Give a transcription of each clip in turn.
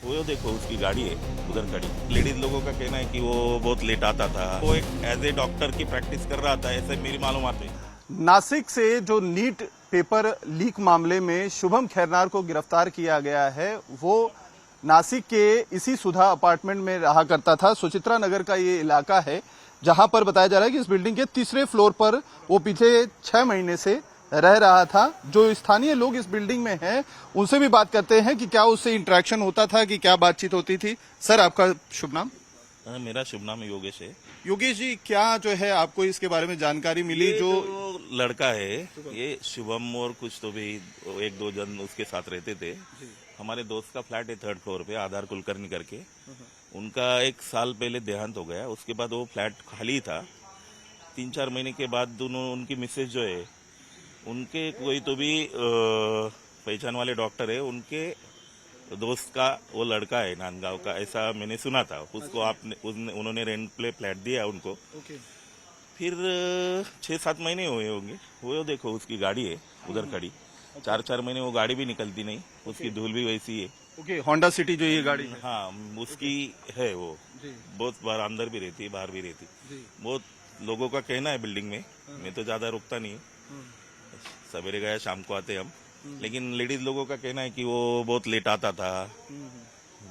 वो देखो उसकी गाड़ी है उधर खड़ी। लेडीज लोगों का कहना है कि वो बहुत लेट आता था, वो एक एज ए डॉक्टर की प्रैक्टिस कर रहा था, ऐसे मेरी मालूमात है। नासिक से जो नीट पेपर लीक मामले में शुभम खैरनार को गिरफ्तार किया गया है, वो नासिक के इसी सुधा अपार्टमेंट में रहा करता था। सुचित्रा नगर का ये इलाका है जहां पर बताया जा रहा है कि इस बिल्डिंग के तीसरे फ्लोर पर वो पिछले 6 महीने से रह रहा था। जो स्थानीय लोग इस बिल्डिंग में हैं उनसे भी बात करते हैं कि क्या उससे इंटरेक्शन होता था, कि क्या बातचीत होती थी। सर, आपका शुभ नाम? मेरा शुभ नाम योगेश है। योगेश जी, क्या जो है आपको इसके बारे में जानकारी मिली? ये जो लड़का है ये शुभम और कुछ तो भी 1-2 जन उसके साथ रहते थे। हमारे दोस्त का फ्लैट है 3rd फ्लोर पे, आधार कुलकर्णी करके। उनका 1 साल पहले देहांत हो गया, उसके बाद वो फ्लैट खाली था। 3-4 महीने के बाद दोनों उनकी मिसेज जो है उनके कोई तो भी पहचान वाले डॉक्टर है, उनके दोस्त का वो लड़का है नांदगांव का, ऐसा मैंने सुना था। उसको उन्होंने रेंट पे फ्लैट दिया उनको। फिर 6-7 महीने हुए होंगे, वो देखो उसकी गाड़ी है उधर खड़ी। 4-4 महीने वो गाड़ी भी निकलती नहीं, उसकी धूल भी वैसी है। ओके, होंडा सिटी जो ये गाड़ी है। हाँ, उसकी है वो। बहुत बार अंदर भी रहती है, बाहर भी रहती। बहुत लोगों का कहना है बिल्डिंग में, मैं तो ज्यादा रुकता नहीं, सवेरे गया शाम को आते हम। लेकिन लेडीज लोगों का कहना है कि वो बहुत लेट आता था,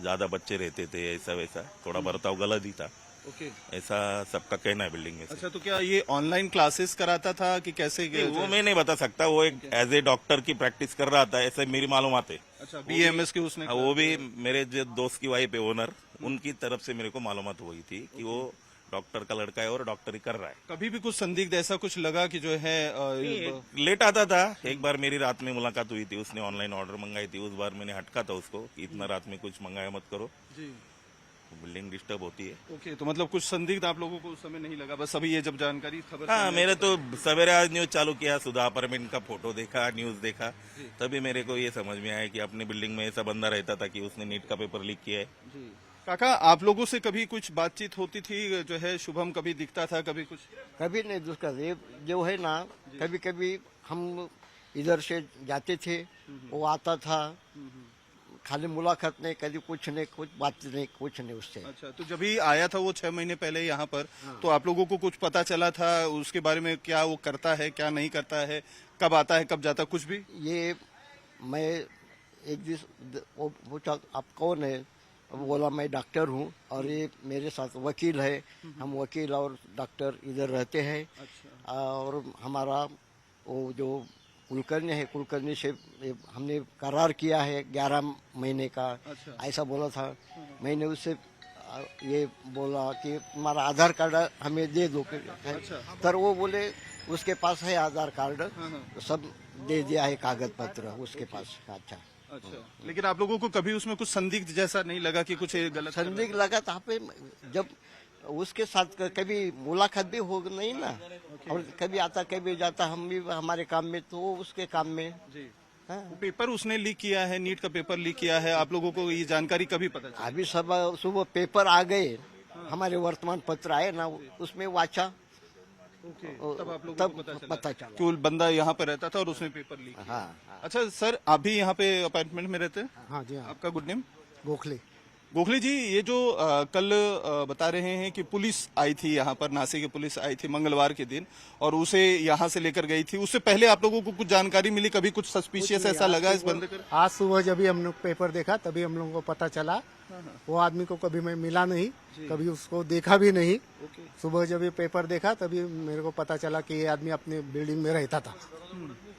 ज्यादा बच्चे रहते थे, ऐसा वैसा थोड़ा बर्ताव गलत ही था। ओके, ऐसा सबका कहना है बिल्डिंग में से। अच्छा, तो क्या ये ऑनलाइन क्लासेस कराता था कि कैसे? वो मैं नहीं बता सकता, वो एक एज ए डॉक्टर की प्रैक्टिस कर रहा था, ऐसे मेरी मालूमात है। अच्छा, बीएमएस के उसने? वो भी मेरे जो दोस्त की वाइफ है ओनर, उनकी तरफ से मेरे को मालूमात हुई थी कि वो डॉक्टर का लड़का है और डॉक्टरी कर रहा है। कभी भी कुछ संदिग्ध ऐसा कुछ लगा कि जो है लेट आता था? एक बार मेरी रात में मुलाकात हुई थी, उसने ऑनलाइन ऑर्डर मंगाई थी। उस बार मैंने हटका था उसको कि इतना रात में कुछ मंगाया मत करो, जी। बिल्डिंग डिस्टर्ब होती है। ओके, तो मतलब कुछ संदिग्ध आप लोगों को उस समय नहीं लगा? बस अभी ये जब जानकारी खबर हाँ, मेरे तो सवेरे आज न्यूज चालू किया, सुधा अपार्टमेंट का फोटो देखा, न्यूज देखा, तभी मेरे को ये समझ में आया कि अपनी बिल्डिंग में ऐसा बंदा रहता था कि उसने नीट का पेपर लीक किया है। जी। काका, आप लोगों से कभी कुछ बातचीत होती थी? जो है शुभम कभी दिखता था, कभी कुछ? कभी नहीं दूसरा ये जो है ना, कभी कभी हम इधर से जाते थे, वो आता था, खाली मुलाकात नहीं, कभी कुछ नहीं, कुछ बात नहीं, कुछ नहीं उससे। अच्छा, तो जब ही आया था वो 6 महीने पहले यहाँ पर, तो आप लोगों को कुछ पता चला था उसके बारे में? क्या वो करता है, क्या नहीं करता है, कब आता है, कब जाता है, कुछ भी? ये मैं एक दिन वो पूछा आप कौन है, वो बोला मैं डॉक्टर हूँ और ये मेरे साथ वकील है, हम वकील और डॉक्टर इधर रहते हैं। अच्छा। और हमारा वो जो कुलकर्णी है, कुलकर्णी से हमने करार किया है 11 महीने का। अच्छा। ऐसा बोला था। मैंने उससे ये बोला कि तुम्हारा आधार कार्ड हमें दे दो। अच्छा। तर वो बोले उसके पास है आधार कार्ड, तो सब दे दिया है कागज पत्र उसके पास। अच्छा, अच्छा, लेकिन आप लोगों को कभी उसमें कुछ संदिग्ध जैसा नहीं लगा कि कुछ गलत? संदिग्ध लगा था पे जब उसके साथ कभी मुलाकात भी हो नहीं ना, और कभी आता कभी जाता, हम भी हमारे काम में तो वो उसके काम में। जी। हाँ। वो पेपर उसने लीक किया है, नीट का पेपर लीक किया है, आप लोगों को ये जानकारी कभी पता चला? अभी सब सुबह पेपर आ गए, हमारे वर्तमान पत्र आए ना, उसमें वाचा, तब आप लोगों को पता चला कि वो बंदा यहाँ पे रहता था और उसने पेपर लीक किया। हाँ। अच्छा सर, आप भी यहाँ पे अपार्टमेंट में रहते हैं? हाँ जी, हाँ। आपका गुड नेम? गोखले। गोखले जी, ये जो कल बता रहे हैं कि पुलिस आई थी यहाँ पर, नासिक की पुलिस आई थी मंगलवार के दिन और उसे यहाँ से लेकर गई थी, उससे पहले आप लोगों को कुछ जानकारी मिली? कभी कुछ सस्पिशियस ऐसा लगा इस बंदे का? आज सुबह जब भी हम लोग पेपर देखा तभी हम लोगों को पता चला। वो आदमी को कभी मैं मिला नहीं, कभी उसको देखा भी नहीं। सुबह जब ये पेपर देखा तभी मेरे को पता चला कि ये आदमी अपने बिल्डिंग में रहता था।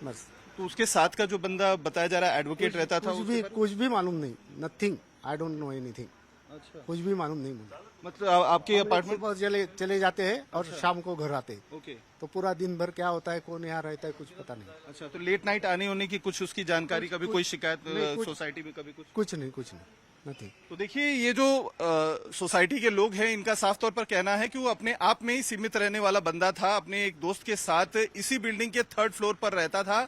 बस। तो उसके साथ का जो बंदा बताया जा रहा है एडवोकेट रहता था, कुछ भी मालूम नहीं, nothing, I don't know anything. अच्छा, कुछ भी मालूम नहीं मुझे। मतलब आपके अपार्टमेंट? सुबह चले जाते हैं और शाम को घर आते हैं। ओके। तो पूरा दिन भर क्या होता है, कौन यहाँ रहता है, कुछ पता नहीं। अच्छा, तो लेट नाइट आने होने की कुछ उसकी जानकारी, कभी कोई शिकायत सोसाइटी में, कभी कुछ? कुछ नहीं, नथिंग। तो देखिए, ये जो सोसाइटी के लोग हैं इनका साफ तौर पर कहना है कि वो अपने आप में ही सीमित रहने वाला बंदा था, अपने एक दोस्त के साथ इसी बिल्डिंग के 3rd फ्लोर पर रहता था,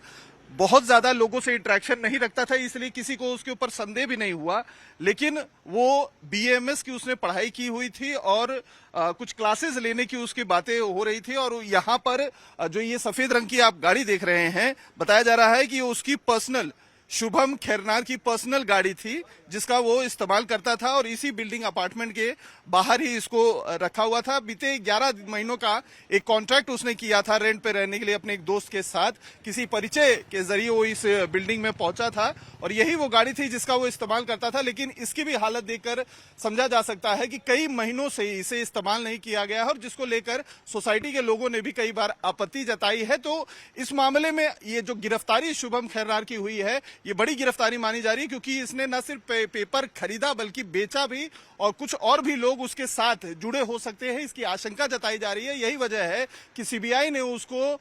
बहुत ज्यादा लोगों से इंटरेक्शन नहीं रखता था, इसलिए किसी को उसके ऊपर संदेह भी नहीं हुआ। लेकिन वो बीएमएस की उसने पढ़ाई की हुई थी और कुछ क्लासेस लेने की उसकी बातें हो रही थी, और यहाँ पर जो ये सफेद रंग की आप गाड़ी देख रहे हैं, बताया जा रहा है कि ये उसकी पर्सनल शुभम खैरनार की पर्सनल गाड़ी थी जिसका वो इस्तेमाल करता था और इसी बिल्डिंग अपार्टमेंट के बाहर ही इसको रखा हुआ था। बीते 11 महीनों का एक कॉन्ट्रैक्ट उसने किया था रेंट पे रहने के लिए अपने एक दोस्त के साथ। किसी परिचय के जरिए वो इस बिल्डिंग में पहुंचा था और यही वो गाड़ी थी जिसका वो इस्तेमाल करता था। लेकिन इसकी भी हालत देखकर समझा जा सकता है कि कई महीनों से इसे इस्तेमाल नहीं किया गया है और जिसको लेकर सोसाइटी के लोगों ने भी कई बार आपत्ति जताई है। तो इस मामले में ये जो गिरफ्तारी शुभम खैरनार की हुई है, ये बड़ी गिरफ्तारी मानी जा रही है क्योंकि इसने न सिर्फ पेपर खरीदा बल्कि बेचा भी और कुछ और भी लोग उसके साथ जुड़े हो सकते हैं, इसकी आशंका जताई जा रही है। यही वजह है कि सीबीआई ने उसको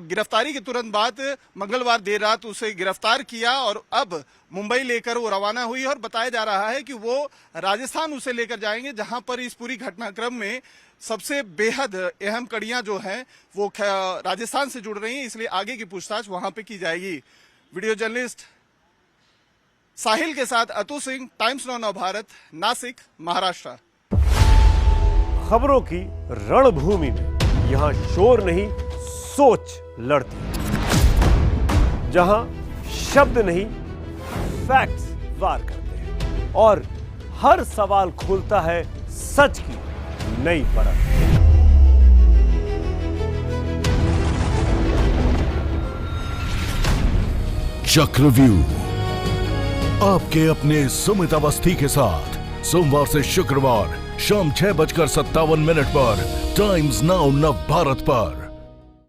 गिरफ्तारी के तुरंत बाद मंगलवार देर रात उसे गिरफ्तार किया और अब मुंबई लेकर वो रवाना हुई और बताया जा रहा है कि वो राजस्थान उसे लेकर जाएंगे, जहां पर इस पूरी घटनाक्रम में सबसे बेहद अहम कड़ियां जो हैं वो राजस्थान से जुड़ रही हैं, इसलिए आगे की पूछताछ वहां पे की जाएगी। वीडियो जर्नलिस्ट साहिल के साथ अतुल सिंह, टाइम्स नाउ भारत, नासिक, महाराष्ट्र। खबरों की रणभूमि में यहाँ शोर नहीं सोच लड़ती है, जहां शब्द नहीं फैक्ट्स वार करते हैं और हर सवाल खोलता है सच की नई परत। चक्रव्यूह आपके अपने सुमित अवस्थी के साथ सोमवार से शुक्रवार शाम 6:57 पर टाइम्स नाउ नव भारत पर।